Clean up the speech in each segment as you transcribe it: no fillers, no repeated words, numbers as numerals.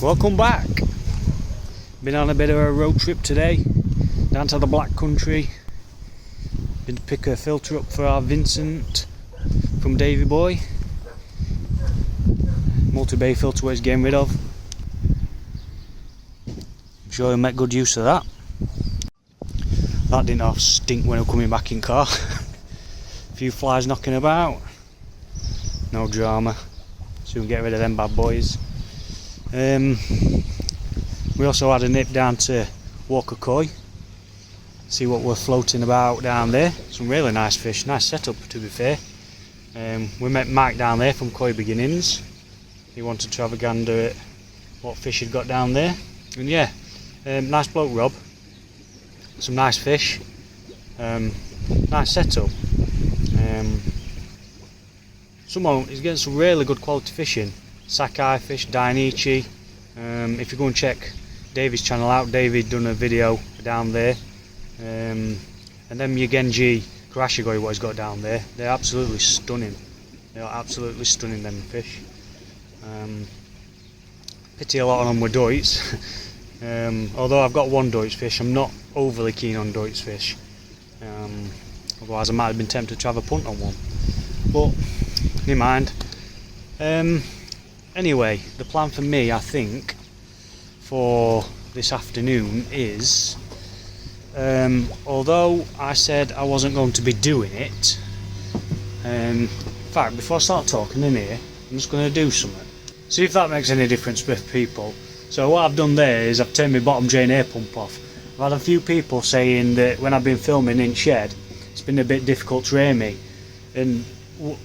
Welcome back. Been on a bit of a road trip today, down to the Black Country. Been to pick a filter up for our Vincent from Davy Boy. Multi-bay filter what he's getting rid of. I'm sure he'll make good use of that. That didn't have stink when I'm coming back in car. A few flies knocking about. No drama. Soon get rid of them bad boys. We also had a nip down to Koi. See what we're floating about down there. Some really nice fish, nice setup to be fair. We met Mike down there from Koi Beginnings. He wanted to have a gander at what fish he'd got down there. And yeah, nice bloke Rob. Some nice fish. Nice setup. Someone is getting some really good quality fishing. Sakai fish, Dainichi. If you go and check David's channel out, David done a video down there. And then Genji Kurashigoi, what he's got down there, they're absolutely stunning. They are absolutely stunning, them fish. Pity a lot of them were Doits. Although I've got one Doits fish, I'm not overly keen on Doits fish. Otherwise I might have been tempted to have a punt on one. But never mind. Anyway, the plan for me, I think, for this afternoon is, although I said I wasn't going to be doing it, in fact, before I start talking in here, I'm just going to do something. See if that makes any difference with people. So what I've done there is I've turned my bottom drain air pump off. I've had a few people saying that when I've been filming in shed, it's been a bit difficult to hear me. And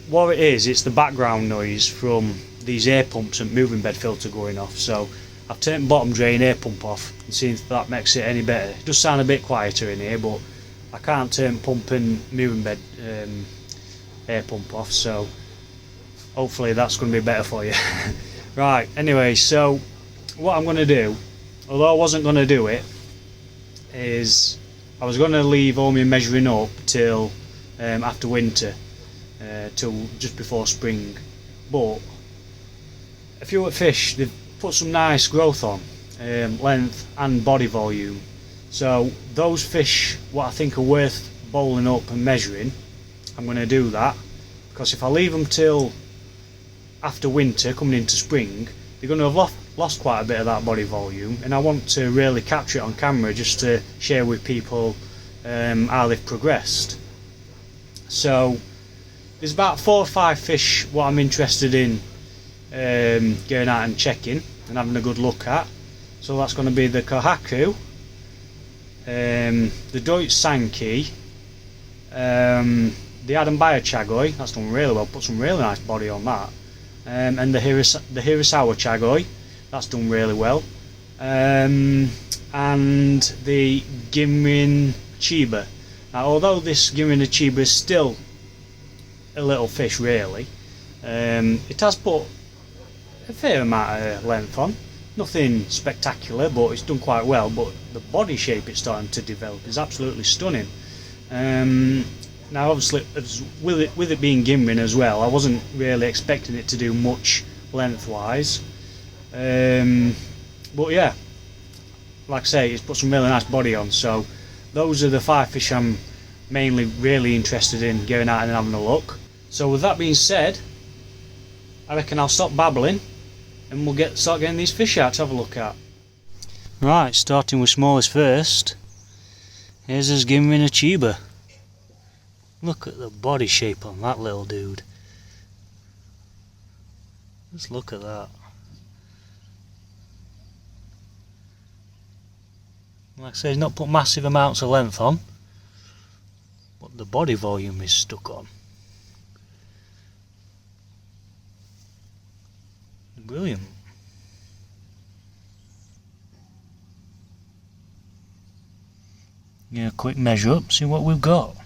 what it is, it's the background noise from these air pumps and moving bed filter going off. So I've turned bottom drain air pump off and seen if that makes it any better. It does sound a bit quieter in here, but I can't turn pump and moving bed air pump off, so hopefully that's going to be better for you. Right, anyway, so what I'm going to do, although I wasn't going to do it, is I was going to leave all my measuring up till after winter, till just before spring, but a few fish, they've put some nice growth on, length and body volume. So those fish what I think are worth bowling up and measuring, I'm going to do that, because if I leave them till after winter coming into spring, they're going to have lost quite a bit of that body volume, and I want to really capture it on camera just to share with people how they've progressed. So there's about 4 or 5 fish what I'm interested in going out and checking and having a good look at. So that's going to be the Kohaku, the Doitsu Sanke, the Byer Chagoi, that's done really well, put some really nice body on that, and the Hirasawa Chagoi, that's done really well, and the Ginrin Ochiba. Now although this Ginrin Ochiba is still a little fish really, it has put a fair amount of length on, nothing spectacular, but it's done quite well. But the body shape it's starting to develop is absolutely stunning. Now obviously with it being Ginrin as well, I wasn't really expecting it to do much lengthwise, but yeah, like I say, it's put some really nice body on. So those are the 5 fish I'm mainly really interested in going out and having a look. So with that being said, I reckon I'll stop babbling and we'll start getting these fish out to have a look at. Right, starting with smallest first. Here's this Ginrin Ochiba. Look at the body shape on that little dude. Just look at that. Like I say, he's not put massive amounts of length on, but the body volume is stuck on. Brilliant. Yeah, quick measure up, see what we've got.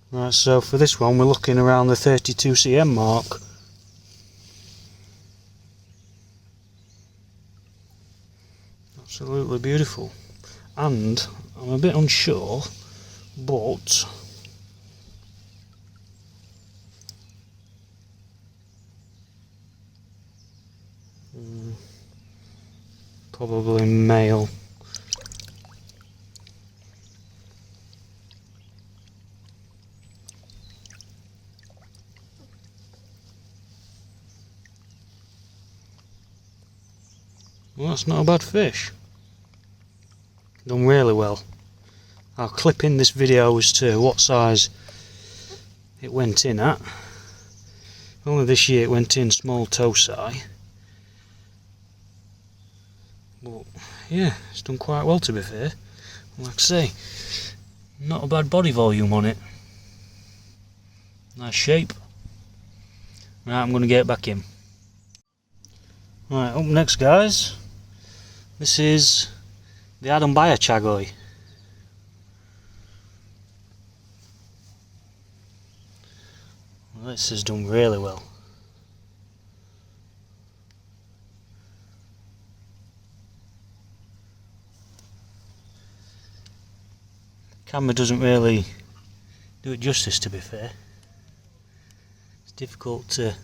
Right, so for this one we're looking around the 32 cm mark. Absolutely beautiful. And I'm a bit unsure, but Probably male. Well, that's not a bad fish. Done really well. I'll clip in this video as to what size it went in at. Only this year it went in small tosai. But yeah, it's done quite well, to be fair. Like I say, not a bad body volume on it. Nice shape. Right, I'm going to get it back in. Right, up next, guys. This is the Byer Chagoi. Well, this has done really well. Camera doesn't really do it justice, to be fair. It's difficult to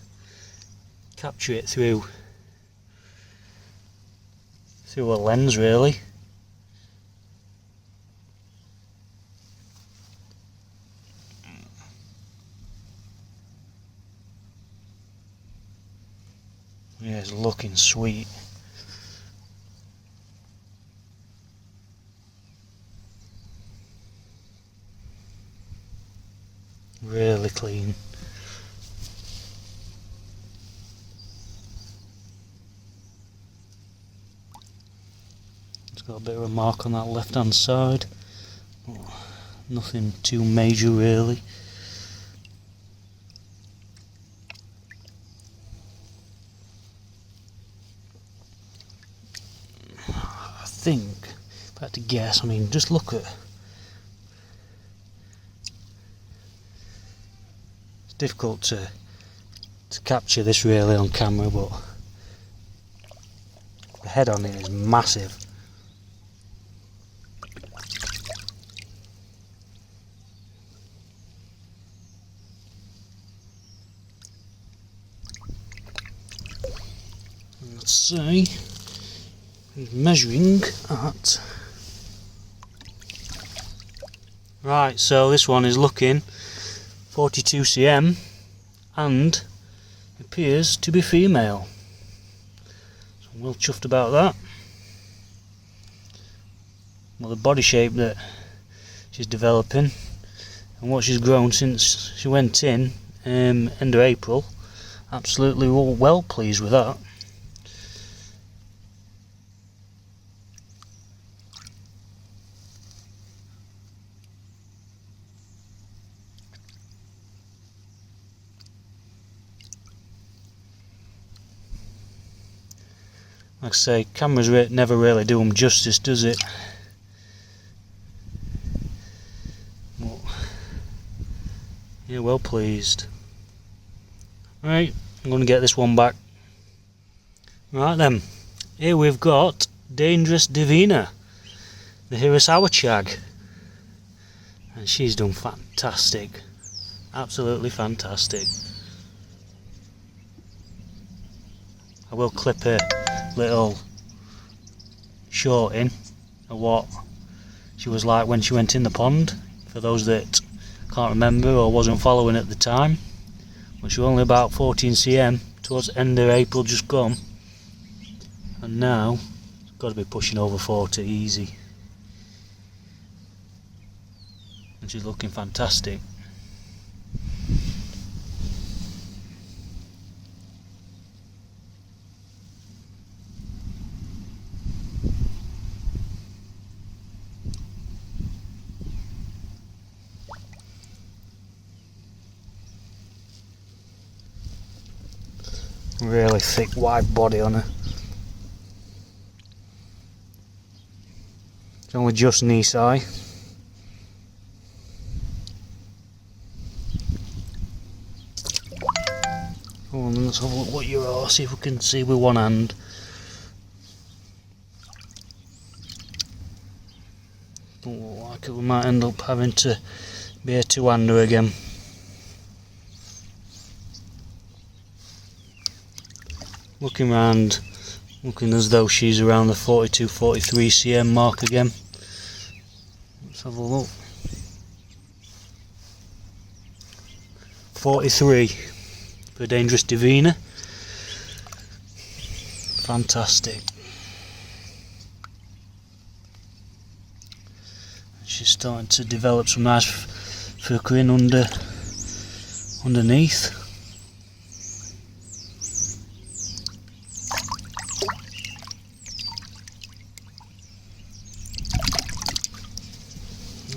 capture it through a lens, really. Yeah, it's looking sweet. Really clean. It's got a bit of a mark on that left hand side. Nothing too major, really. I think, if I had to guess, I mean, just look at... It's difficult to capture this really on camera, but the head on it is massive. Let's see. He's measuring at... Right, so this one is looking 42 cm and appears to be female. So I'm well chuffed about that. Well, the body shape that she's developing and what she's grown since she went in end of April, absolutely well pleased with that. Like I say, cameras never really do them justice, does it? But, yeah, well pleased. Right, I'm going to get this one back. Right then, here we've got Dangerous Divina, the Hirasawa Chag. And she's done fantastic. Absolutely fantastic. I will clip a little short in of what she was like when she went in the pond, for those that can't remember or wasn't following at the time. But she was only about 14 cm towards the end of April just gone, and now it's got to be pushing over 40 easy, and she's looking fantastic. Really thick wide body on her. It's only just knee size. Come on, let's have a look what you are, see if we can see with one hand. Don't look like it, we might end up having to be a two-hander again. Looking round Looking as though she's around the 42-43 cm mark again. Let's have a look. 43 for Dangerous Divina. Fantastic. She's starting to develop some nice furcouring underneath.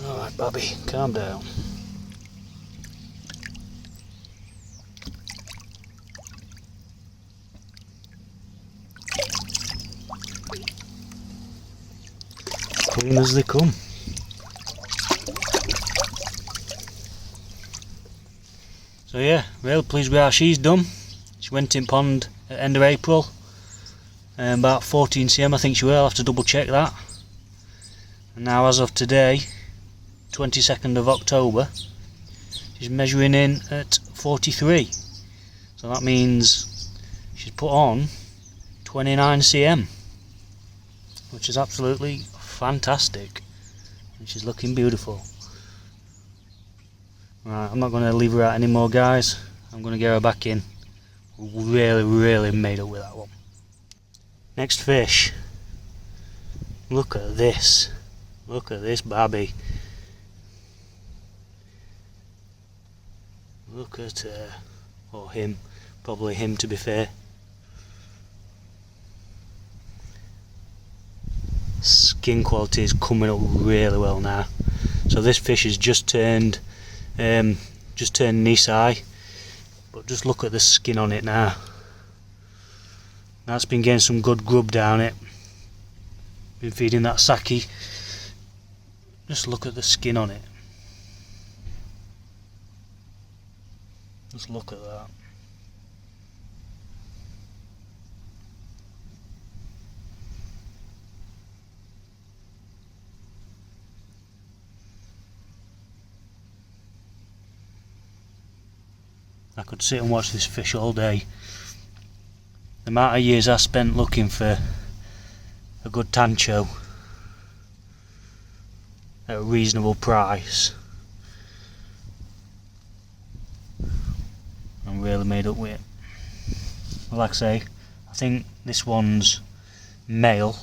Alright, Bobby, calm down. Clean as they come. So yeah, real pleased with how she's done. She went in pond at end of April, about 14 cm I think she will. I'll have to double check that. And now as of today, 22nd of October, she's measuring in at 43. So that means she's put on 29 cm, which is absolutely fantastic. And she's looking beautiful. Right, I'm not going to leave her out anymore, guys. I'm going to get her back in. Really made up with that one. Next fish. Look at this. Look at this babby. Look at her. Or him. Probably him, to be fair. Skin quality is coming up really well now. So this fish has just turned knee high, but just look at the skin on it now. That's been getting some good grub down it. Been feeding that Sakai. Just look at the skin on it. Just look at that. I could sit and watch this fish all day. The amount of years I spent looking for a good tancho at a reasonable price, I'm really made up with it. Well, like I say, I think this one's male.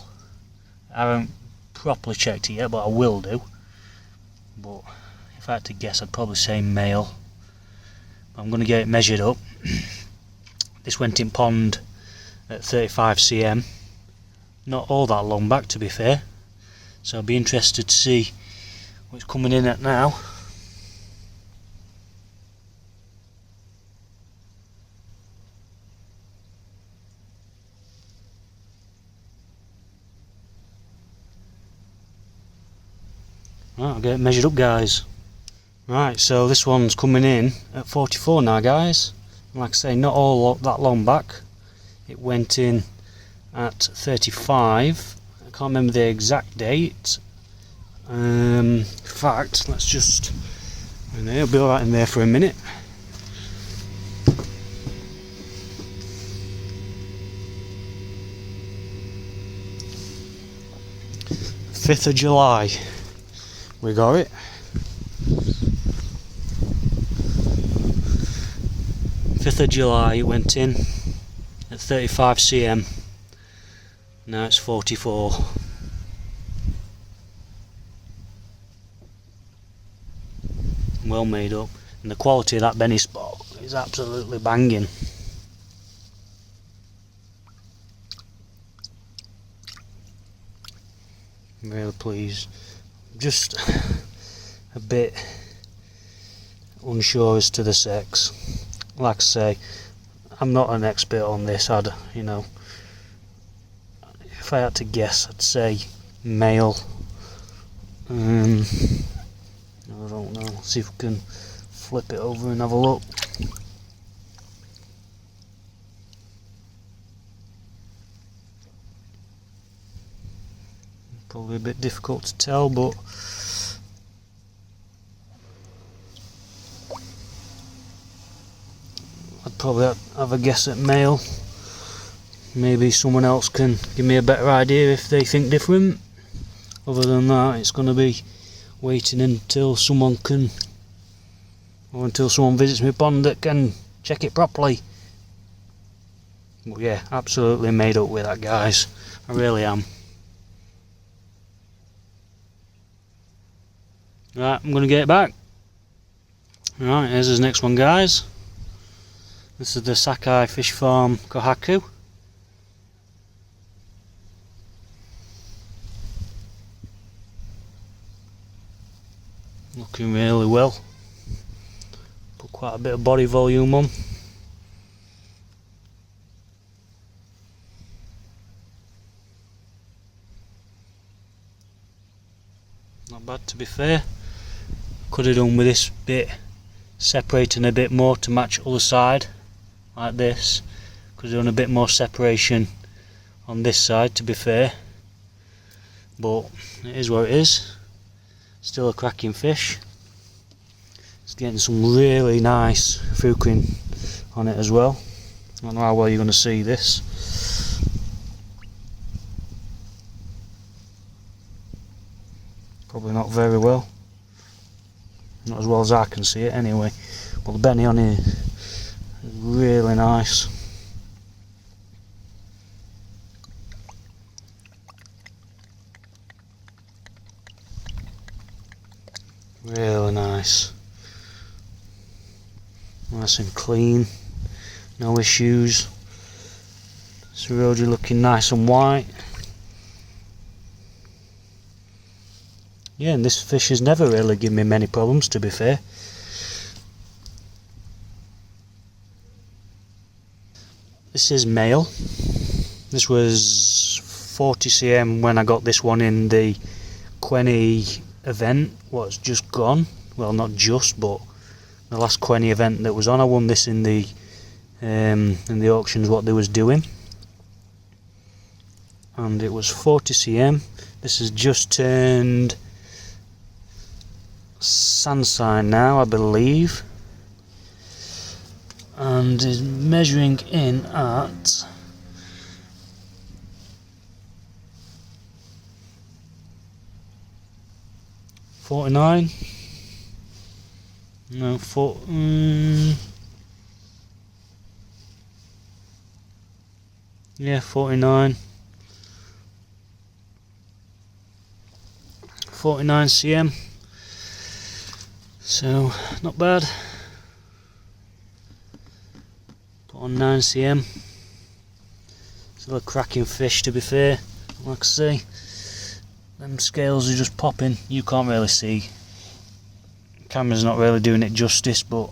I haven't properly checked it yet, but I will do. But if I had to guess, I'd probably say male. I'm going to get it measured up. This went in pond at 35 cm. Not all that long back, to be fair. So I'll be interested to see what it's coming in at now. Right, I'll get it measured up, guys. Right, so this one's coming in at 44 now, guys. Like I say, not all that long back. It went in at 35. I can't remember the exact date. In fact, let's just... it'll be alright in there for a minute. "5th of July. We got it. 5th of July, it went in at 35 cm. Now it's 44. Well made up, and the quality of that Benny spot is absolutely banging. I'm really pleased. Just a bit unsure as to the sex. Like I say, I'm not an expert on this. If I had to guess, I'd say male. I don't know. Let's see if we can flip it over and have a look. Probably a bit difficult to tell, but I'd probably have a guess at male. maybe someone else can give me a better idea if they think different. Other than that, it's going to be waiting until someone can, or until someone visits my pond that can check it properly. But yeah, absolutely made up with that, guys. I really am. Right, I'm going to get it back. Right, here's his next one, guys. This is the Sakai Fish Farm Kohaku. Looking really well. Put quite a bit of body volume on. Not bad, to be fair. Could have done with this bit separating a bit more to match other side, like this. Could have done a bit more separation on this side, to be fair. But it is what it is. Still a cracking fish. It's getting some really nice fucking on it as well. I don't know how well you're going to see this. Probably not very well. Not as well as I can see it anyway. But the Benny on here is really nice. Really nice. Nice and clean. No issues. Saroji looking nice and white. Yeah, and this fish has never really given me many problems, to be fair. This is male. This was 40 cm when I got this one in the Quenny event. What's just gone? Well, not just, but the last Quenny event that was on. I won this in the auctions what they was doing, and it was 40 cm. This has just turned sand sign now, I believe, and is measuring in at 49. No, yeah, 49. 49 cm. So, not bad. Put on 9 cm. Still a cracking fish, to be fair. Like I say, them scales are just popping. You can't really see. The camera's not really doing it justice, but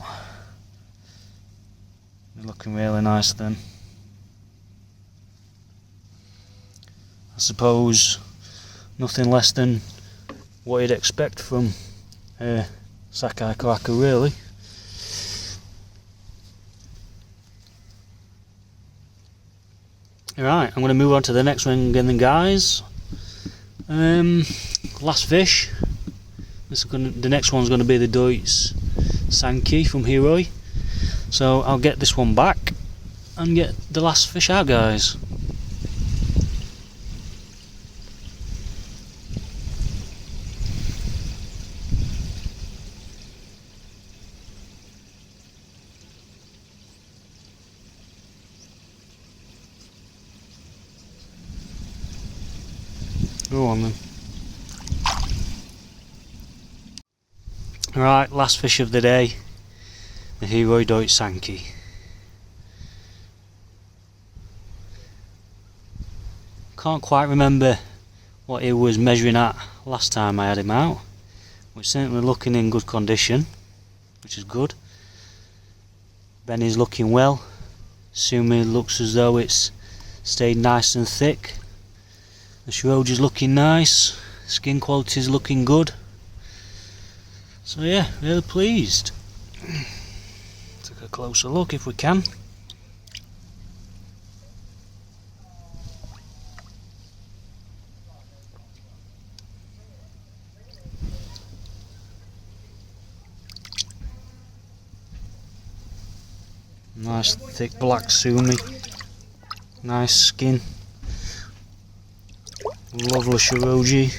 they're looking really nice then. I suppose nothing less than what you'd expect from Sakai Kohaku, really. Alright, I'm going to move on to the next one again then, guys. Last fish. The next one's going to be the Doitsu Sanke from Hiroi. So I'll get this one back and get the last fish out, guys. Go on then. Right, last fish of the day, the Hiroi Doitsu Sanke. Can't quite remember what he was measuring at last time I had him out, but certainly looking in good condition, which is good. Benny's looking well. Sumi looks as though it's stayed nice and thick. The Shiroji's looking nice, skin quality's looking good. So yeah, really pleased. Take a closer look if we can. Nice thick black sumi. Nice skin. Lovely shiroji.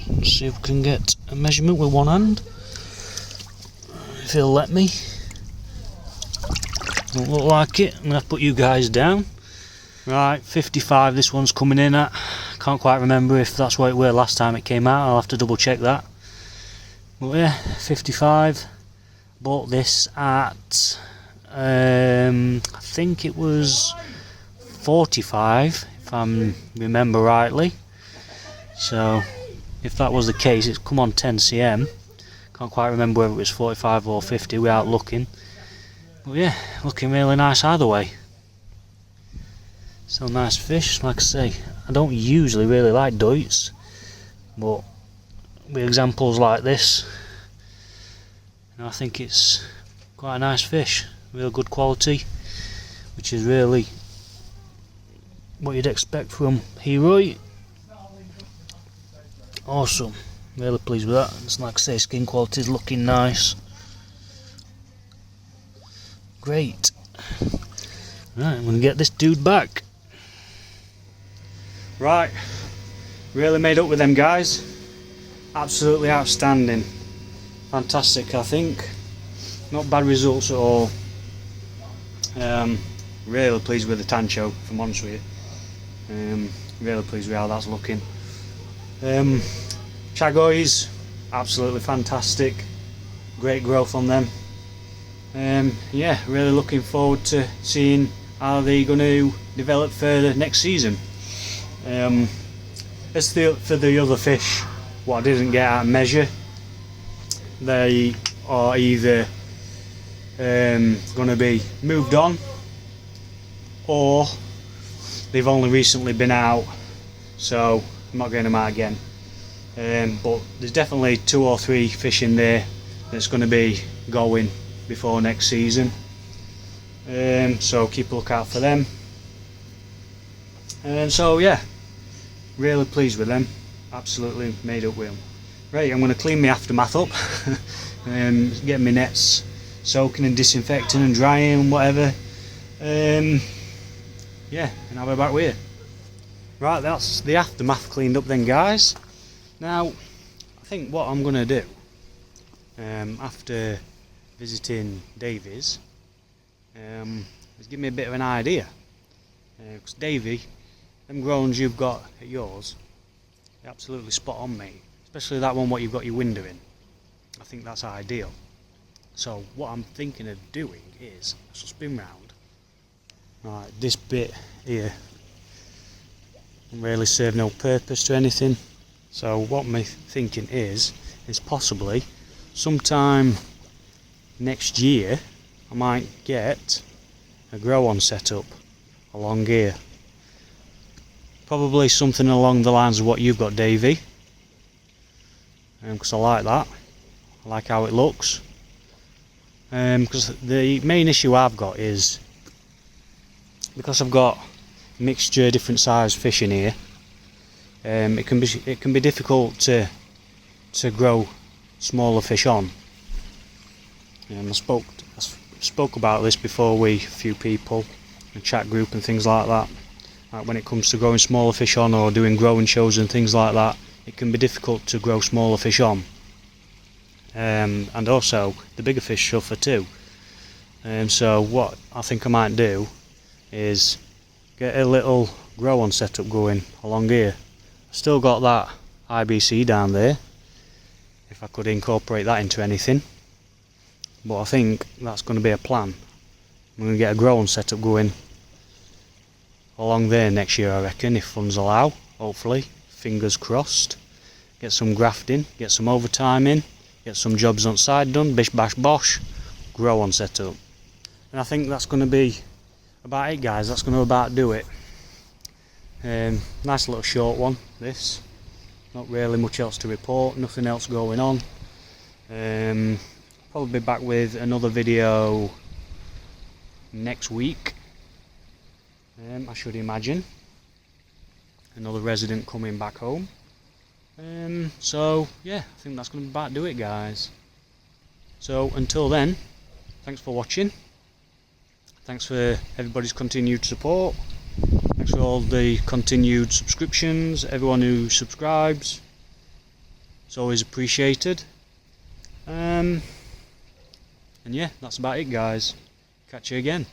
Let's see if we can get a measurement with one hand. If he'll let me. Don't look like it. I'm going to have to put you guys down. Right, 55 this one's coming in at. Can't quite remember if that's what it were last time it came out. I'll have to double check that. But yeah, 55. Bought this at I think it was 45 if I remember rightly. So if that was the case, it's come on 10 cm. Can't quite remember whether it was 45 or 50 without looking. But yeah, looking really nice either way. So nice fish, like I say. I don't usually really like Doits, but with examples like this, I think it's quite a nice fish, real good quality, which is really what you'd expect from Hiroi. Awesome, really pleased with that. It's like I say, skin quality is looking nice. Great. Right, I'm going to get this dude back. Right, really made up with them guys. Absolutely outstanding. Fantastic, I think. Not bad results at all. Really pleased with the Tancho, if I'm honest with you. Really pleased with how that's looking. Chagois, absolutely fantastic. Great growth on them. Yeah, really looking forward to seeing how they're going to develop further next season. As for the other fish, what I didn't get out of measure, they are either going to be moved on, or they've only recently been out, so I'm not getting them out again. But there's definitely 2 or 3 fish in there that's going to be going before next season, so keep a lookout for them. And so yeah, really pleased with them, absolutely made up with them. Right, I'm going to clean my aftermath up, get my nets soaking and disinfecting and drying and whatever. Yeah, and I'll be back with you. Right, that's the aftermath cleaned up then, guys. Now, I think what I'm going to do, after visiting Davy's, is give me a bit of an idea. Because Davy, them groans you've got at yours, they're absolutely spot on, mate. Especially that one what you've got your window in. I think that's ideal. So what I'm thinking of doing is, I shall spin round. Right, this bit here doesn't really serve no purpose to anything. So what my thinking is possibly sometime next year I might get a grow on setup along here. Probably something along the lines of what you've got, Davey. Because I like that. I like how it looks. Because the main issue I've got is, because I've got a mixture, different size fish in here, it can be difficult to grow smaller fish on. I spoke about this before with a few people, a chat group and things like that. Like when it comes to growing smaller fish on or doing growing shows and things like that, it can be difficult to grow smaller fish on. And also the bigger fish suffer too. So what I think I might do is get a little grow on setup going along here. Still got that IBC down there, if I could incorporate that into anything, but I think that's going to be a plan. I'm going to get a grow on setup going along there next year, I reckon, if funds allow, hopefully, fingers crossed. Get some grafting, get some overtime in, get some jobs on side done, bish bash bosh, grow on setup. And I think that's going to be about it, guys. That's going to about do it. Nice little short one, this. Not really much else to report, nothing else going on. Probably be back with another video next week, I should imagine. Another resident coming back home. So yeah, I think that's going to about do it, guys. So until then, thanks for watching. Thanks for everybody's continued support. Thanks for all the continued subscriptions, everyone who subscribes. It's always appreciated. And yeah, that's about it, guys. Catch you again.